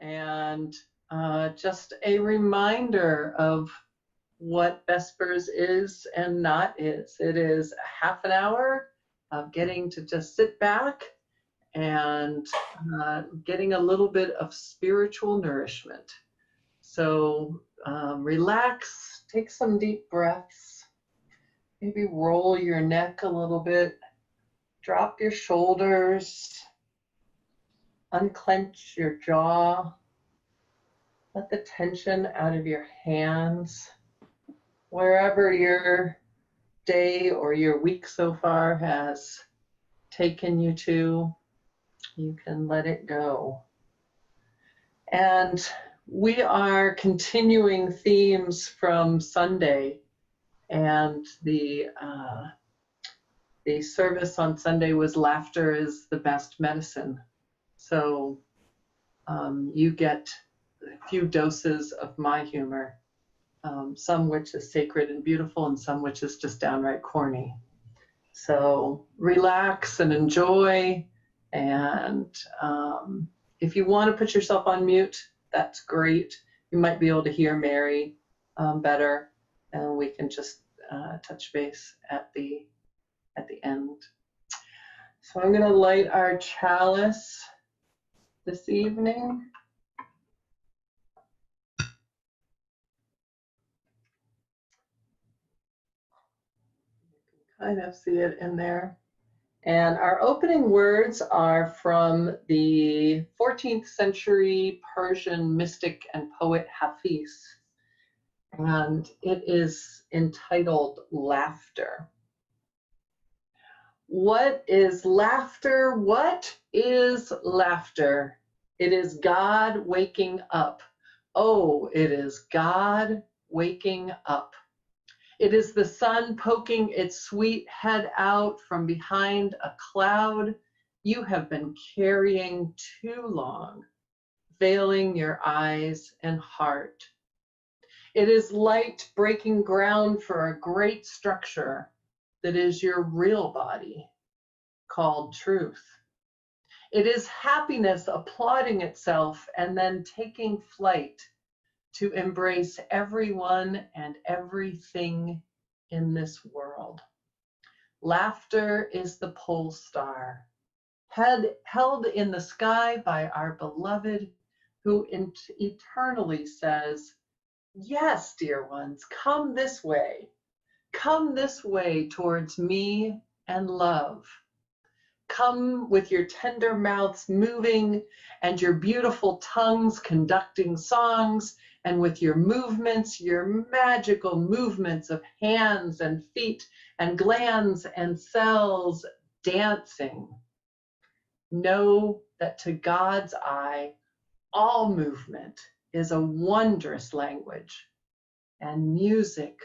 and just a reminder of what Vespers is and not is. It is a half an hour of getting to just sit back and getting a little bit of spiritual nourishment. So relax, take some deep breaths, maybe roll your neck a little bit, drop your shoulders, unclench your jaw, let the tension out of your hands. Wherever your day or your week so far has taken you to, you can let it go. And we are continuing themes from Sunday, and the service on Sunday was laughter is the best medicine. So you get a few doses of my humor, some which is sacred and beautiful, and some which is just downright corny. So relax and enjoy, and if you want to put yourself on mute, that's great. You might be able to hear Mary better, and we can just touch base at the end. So I'm going to light our chalice this evening. You can kind of see it in there. And our opening words are from the 14th century Persian mystic and poet Hafiz. And it is entitled Laughter. What is laughter? What is laughter? It is God waking up. Oh, it is God waking up. It is the sun poking its sweet head out from behind a cloud you have been carrying too long, veiling your eyes and heart. It is light breaking ground for a great structure that is your real body, called truth. It is happiness applauding itself and then taking flight to embrace everyone and everything in this world. Laughter is the pole star, held in the sky by our beloved, who eternally says, yes, dear ones, come this way towards me and love. Come with your tender mouths moving and your beautiful tongues conducting songs, and with your movements, your magical movements of hands and feet and glands and cells dancing. Know that to God's eye, all movement is a wondrous language, and music,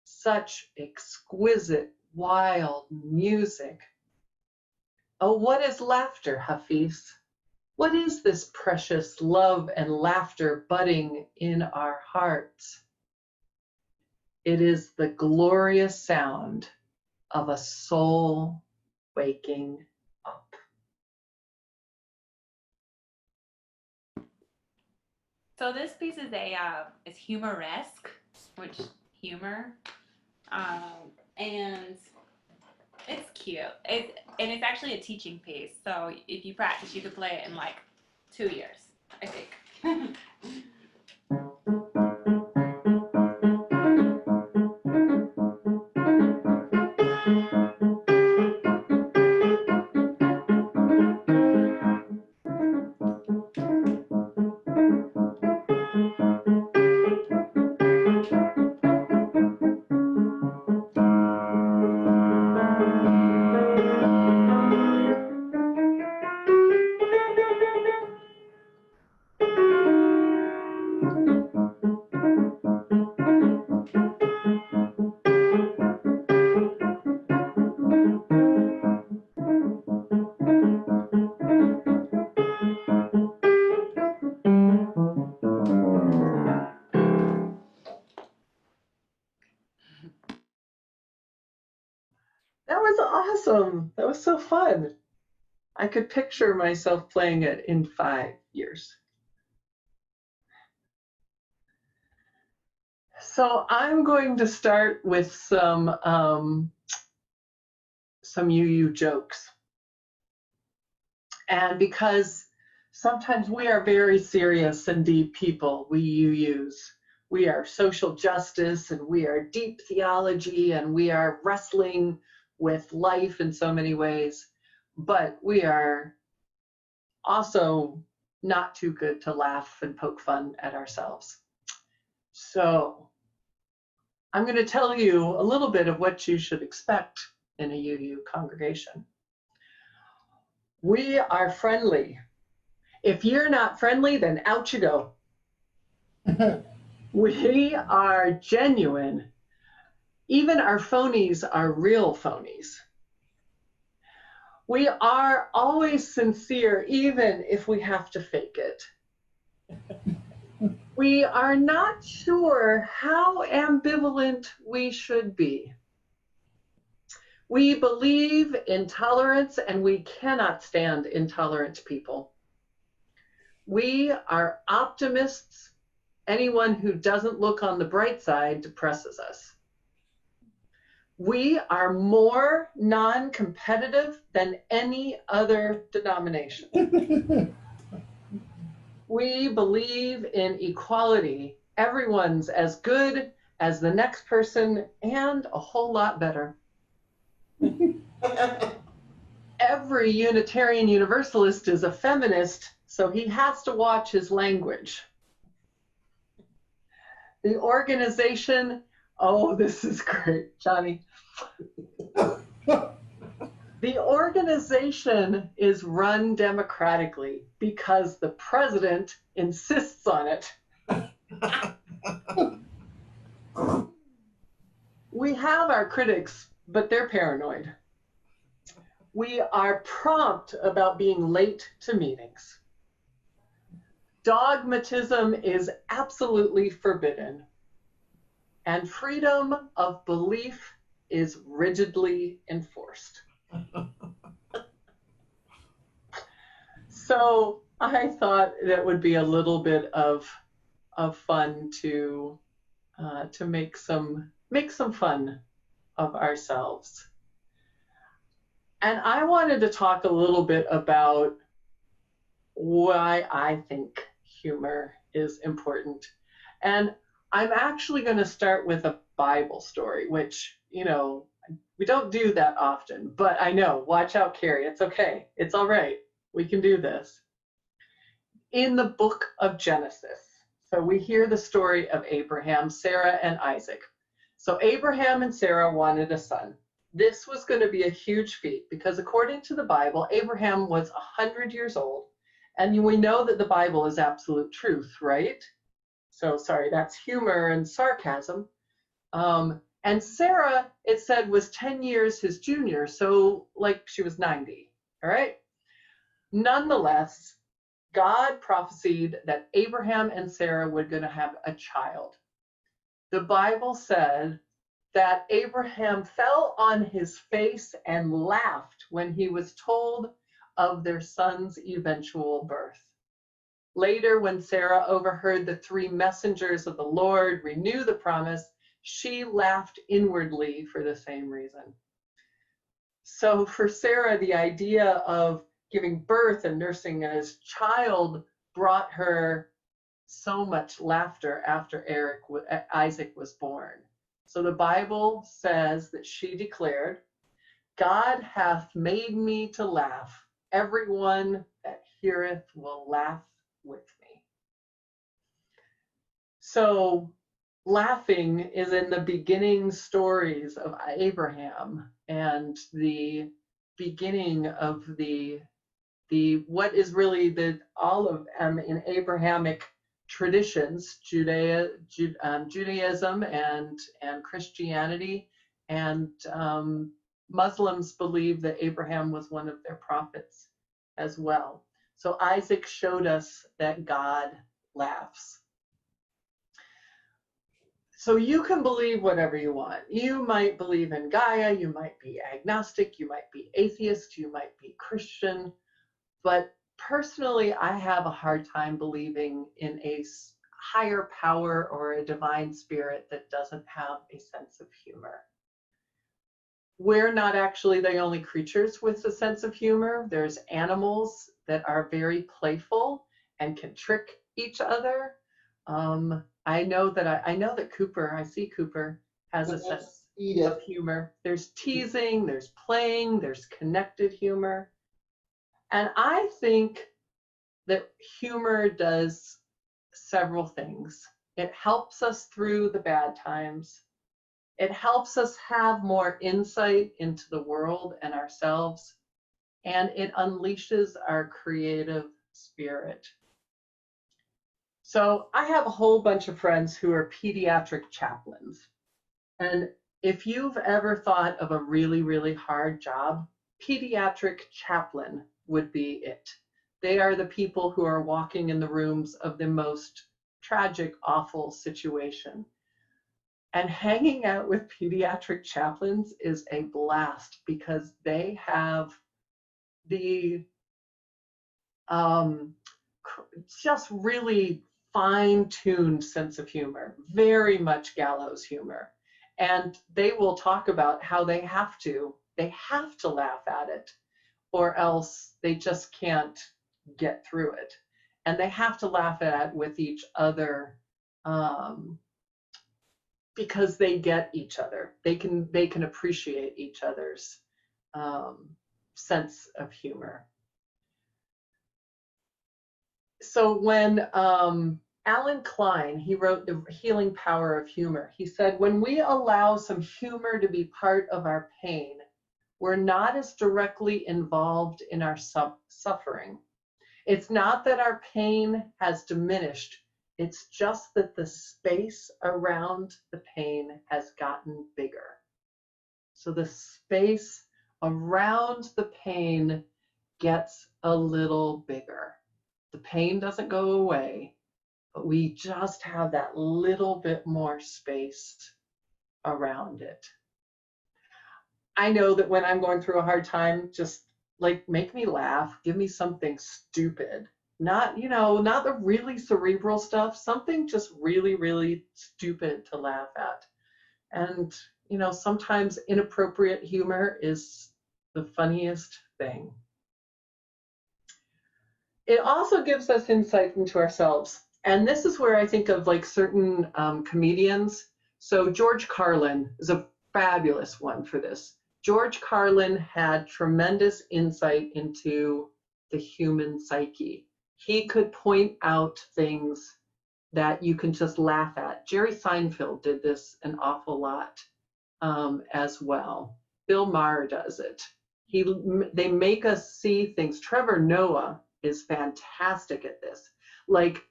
such exquisite, wild music. Oh, what is laughter, Hafiz? What is this precious love and laughter budding in our hearts? It is the glorious sound of a soul waking up. So this piece is is humoresque, which humor, and it's cute. And it's actually a teaching piece. So if you practice, you could play it in like 2 years, I think. That was awesome. That was so fun. I could picture myself playing it in 5 years. So I'm going to start with some UU jokes. And because sometimes we are very serious and deep people, we UUs. We are social justice and we are deep theology and we are wrestling with life in so many ways. But we are also not too good to laugh and poke fun at ourselves. So I'm going to tell you a little bit of what you should expect in a UU congregation. We are friendly. If you're not friendly, then out you go. We are genuine. Even our phonies are real phonies. We are always sincere, even if we have to fake it. We are not sure how ambivalent we should be. We believe in tolerance and we cannot stand intolerant people. We are optimists. Anyone who doesn't look on the bright side depresses us. We are more non-competitive than any other denomination. We believe in equality. Everyone's as good as the next person and a whole lot better. Every Unitarian Universalist is a feminist, so he has to watch his language. The organization, oh, this is great, Johnny. The organization is run democratically because the president insists on it. We have our critics, but they're paranoid. We are prompt about being late to meetings. Dogmatism is absolutely forbidden. And freedom of belief is rigidly enforced. So I thought that would be a little bit of fun to make some fun of ourselves. And I wanted to talk a little bit about why I think humor is important. And I'm actually going to start with a Bible story, which, you know, we don't do that often, but I know, watch out, Carrie, it's okay. It's all right. We can do this. In the book of Genesis, so we hear the story of Abraham, Sarah, and Isaac. So Abraham and Sarah wanted a son. This was going to be a huge feat because according to the Bible, Abraham was 100 years old. And we know that the Bible is absolute truth, right? So sorry, that's humor and sarcasm. And Sarah, it said, was 10 years his junior, so like she was 90, all right? Nonetheless, God prophesied that Abraham and Sarah were going to have a child. The Bible said that Abraham fell on his face and laughed when he was told of their son's eventual birth. Later, when Sarah overheard the three messengers of the Lord renew the promise, she laughed inwardly for the same reason. So for Sarah, the idea of giving birth and nursing his child brought her so much laughter after Isaac was born. So the Bible says that she declared, God hath made me to laugh. Everyone that heareth will laugh with me. So laughing is in the beginning stories of Abraham and the beginning of the what is really all of in Abrahamic traditions, Judaism and Christianity, and Muslims believe that Abraham was one of their prophets as well. So Isaac showed us that God laughs. So you can believe whatever you want. You might believe in Gaia, you might be agnostic, you might be atheist, you might be Christian, but personally, I have a hard time believing in a higher power or a divine spirit that doesn't have a sense of humor. We're not actually the only creatures with a sense of humor. There's animals that are very playful and can trick each other. I know that Cooper, I see Cooper, has a sense of humor. There's teasing, there's playing, there's connected humor. And I think that humor does several things. It helps us through the bad times. It helps us have more insight into the world and ourselves, and it unleashes our creative spirit. So I have a whole bunch of friends who are pediatric chaplains. And if you've ever thought of a really, really hard job, pediatric chaplain would be it. They are the people who are walking in the rooms of the most tragic, awful situation. And hanging out with pediatric chaplains is a blast because they have the just really fine-tuned sense of humor, very much gallows humor. And they will talk about how they have to laugh at it, or else they just can't get through it. And they have to laugh at it with each other, because they get each other. They can appreciate each other's sense of humor. So when Alan Klein, he wrote The Healing Power of Humor, he said, when we allow some humor to be part of our pain, we're not as directly involved in our suffering. It's not that our pain has diminished. It's just that the space around the pain has gotten bigger. So the space around the pain gets a little bigger. The pain doesn't go away, but we just have that little bit more space around it. I know that when I'm going through a hard time, just like make me laugh, give me something stupid. Not the really cerebral stuff, something just really, really stupid to laugh at. And, sometimes inappropriate humor is the funniest thing. It also gives us insight into ourselves. And this is where I think of like certain comedians. So George Carlin is a fabulous one for this. George Carlin had tremendous insight into the human psyche. He could point out things that you can just laugh at. Jerry Seinfeld did this an awful lot as well. Bill Maher does it. They make us see things. Trevor Noah is fantastic at this. Like,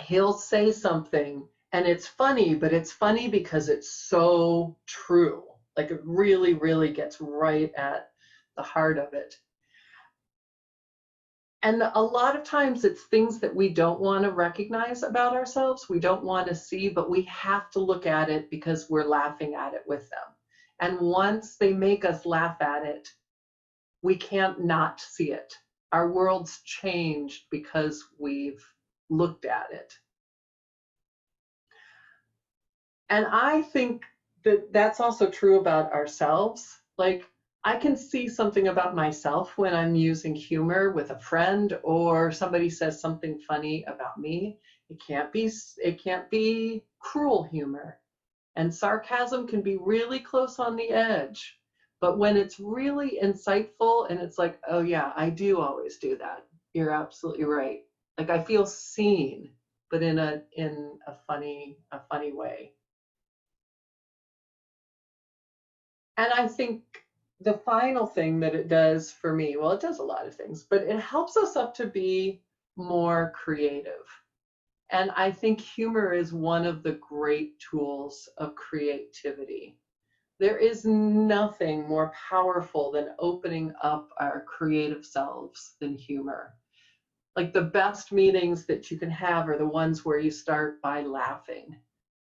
he'll say something and it's funny, but it's funny because it's so true. Like, it really, really gets right at the heart of it. And a lot of times it's things that we don't want to recognize about ourselves, we don't want to see, but we have to look at it because we're laughing at it with them. And once they make us laugh at it, we can't not see it. Our world's changed because we've looked at it. And I think that that's also true about ourselves. Like, I can see something about myself when I'm using humor with a friend, or somebody says something funny about me. It can't be cruel humor. And sarcasm can be really close on the edge. But when it's really insightful and it's like, oh yeah, I do always do that. You're absolutely right. Like, I feel seen, but in a funny way. And I think the final thing that it does for me, well, it does a lot of things, but it helps us up to be more creative. And I think humor is one of the great tools of creativity. There is nothing more powerful than opening up our creative selves than humor. Like, the best meetings that you can have are the ones where you start by laughing,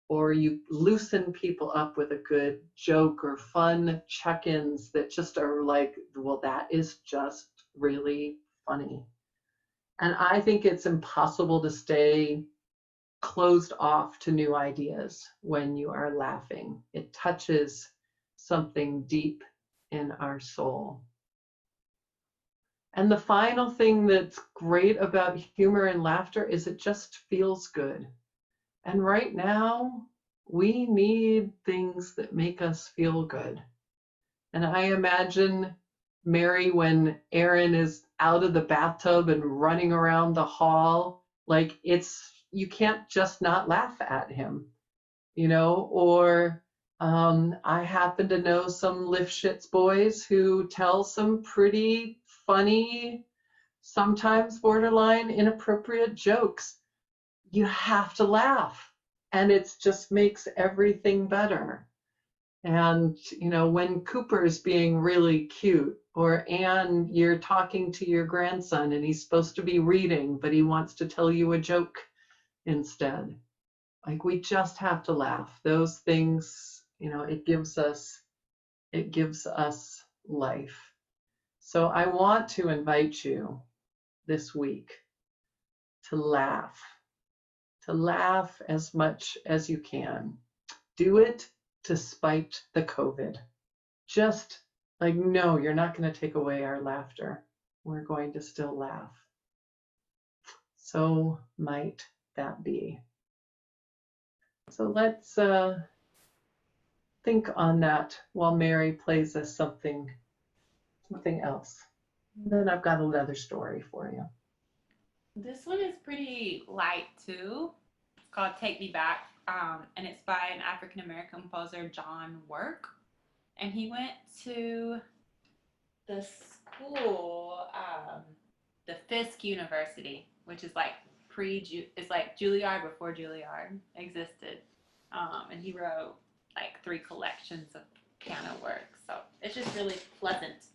or you loosen people up with a good joke or fun check-ins that just are like, well, that is just really funny. And I think it's impossible to stay closed off to new ideas when you are laughing. It touches something deep in our soul. And the final thing that's great about humor and laughter is it just feels good. And right now, we need things that make us feel good. And I imagine Mary, when Aaron is out of the bathtub and running around the hall, like you can't just not laugh at him, or I happen to know some Lifshitz boys who tell some pretty funny, sometimes borderline inappropriate jokes. You have to laugh, and it just makes everything better. And when Cooper's being really cute, or Anne, you're talking to your grandson and he's supposed to be reading, but he wants to tell you a joke instead. Like, we just have to laugh. Those things, it gives us life. So I want to invite you this week to laugh as much as you can. Do it despite the COVID. Just like, no, you're not going to take away our laughter. We're going to still laugh. So might that be. So let's think on that while Mary plays us something else. And then I've got another story for you. This one is pretty light too. It's called Take Me Back, and it's by an African American composer, John Work. And he went to the school, the Fisk University, which is like it's like Juilliard before Juilliard existed. And he wrote like 3 collections of piano work. So it's just really pleasant.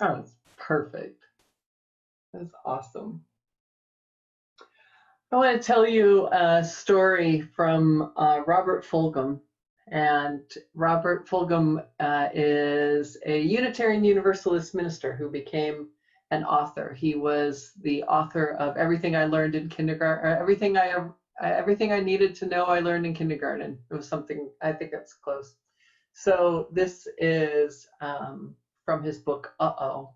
Oh, it's perfect. That's awesome. I want to tell you a story from Robert Fulghum. And Robert Fulghum is a Unitarian Universalist minister who became an author. He was the author of Everything I Learned in Kindergarten, Everything I everything I needed to know I learned in kindergarten. It was something, I think that's close. So this is from his book, Uh-Oh.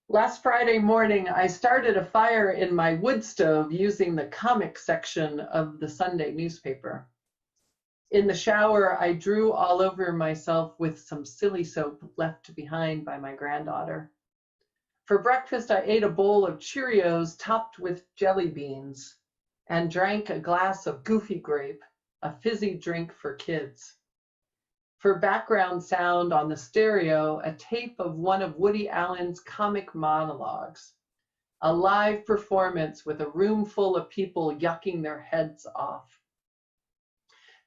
Last Friday morning, I started a fire in my wood stove using the comic section of the Sunday newspaper. In the shower, I drew all over myself with some silly soap left behind by my granddaughter. For breakfast, I ate a bowl of Cheerios topped with jelly beans and drank a glass of Goofy Grape, a fizzy drink for kids. For background sound on the stereo, a tape of one of Woody Allen's comic monologues, a live performance with a room full of people yucking their heads off.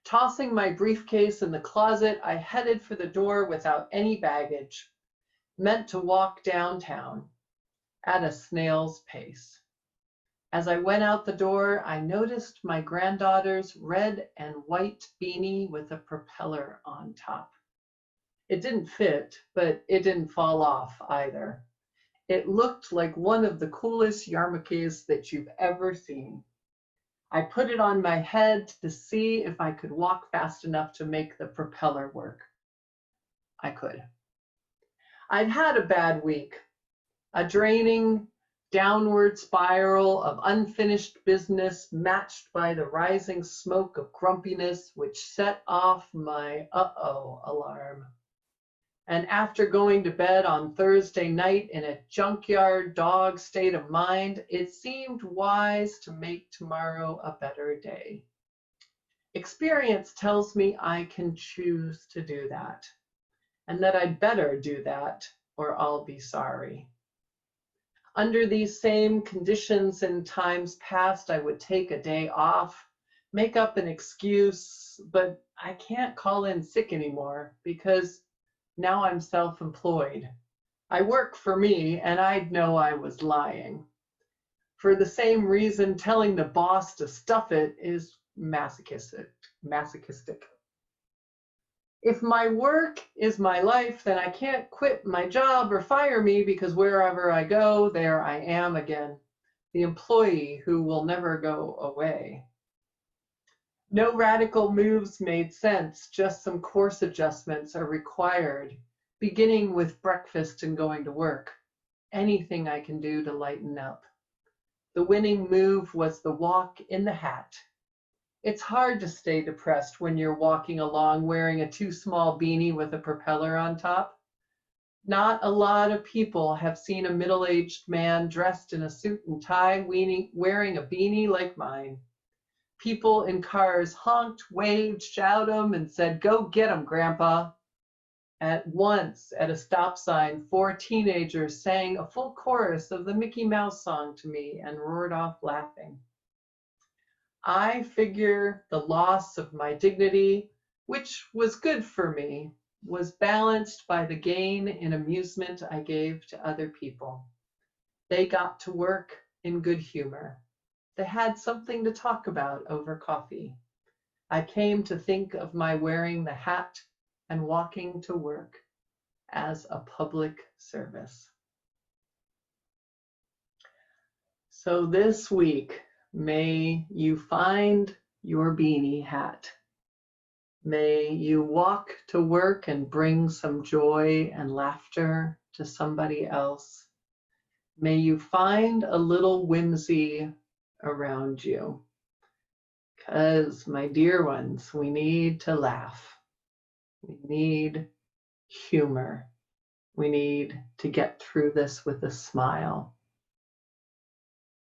Tossing my briefcase in the closet, I headed for the door without any baggage, meant to walk downtown at a snail's pace. As I went out the door, I noticed my granddaughter's red and white beanie with a propeller on top. It didn't fit, but it didn't fall off either. It looked like one of the coolest yarmulkes that you've ever seen. I put it on my head to see if I could walk fast enough to make the propeller work. I could. I'd had a bad week, a draining downward spiral of unfinished business matched by the rising smoke of grumpiness which set off my uh-oh alarm. And after going to bed on Thursday night in a junkyard dog state of mind, it seemed wise to make tomorrow a better day. Experience tells me I can choose to do that, and that I'd better do that or I'll be sorry. Under these same conditions in times past, I would take a day off, make up an excuse, but I can't call in sick anymore because now I'm self-employed. I work for me, and I'd know I was lying. For the same reason, telling the boss to stuff it is masochistic. If my work is my life, then I can't quit my job or fire me because wherever I go, there I am again, the employee who will never go away. No radical moves made sense, just some course adjustments are required, beginning with breakfast and going to work. Anything I can do to lighten up. The winning move was the walk in the hat. It's hard to stay depressed when you're walking along wearing a too small beanie with a propeller on top. Not a lot of people have seen a middle-aged man dressed in a suit and tie wearing a beanie like mine. People in cars honked, waved, shouted, and said, "Go get 'em, Grandpa." At once, at a stop sign, 4 teenagers sang a full chorus of the Mickey Mouse song to me and roared off laughing. I figure the loss of my dignity, which was good for me, was balanced by the gain in amusement I gave to other people. They got to work in good humor. They had something to talk about over coffee. I came to think of my wearing the hat and walking to work as a public service. So this week, may you find your beanie hat. May you walk to work and bring some joy and laughter to somebody else. May you find a little whimsy around you. Because, my dear ones, we need to laugh. We need humor. We need to get through this with a smile.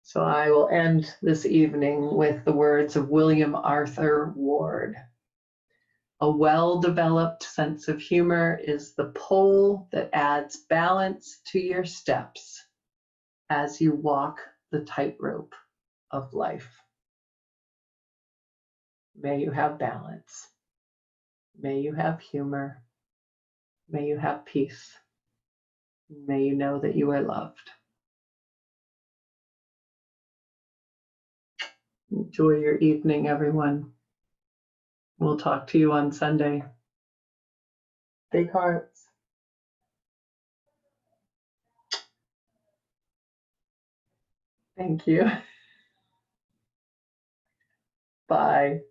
So I will end this evening with the words of William Arthur Ward. A well-developed sense of humor is the pole that adds balance to your steps as you walk the tightrope of life. May you have balance. May you have humor. May you have peace. May you know that you are loved. Enjoy your evening, everyone. We'll talk to you on Sunday. Big hearts. Thank you. Bye.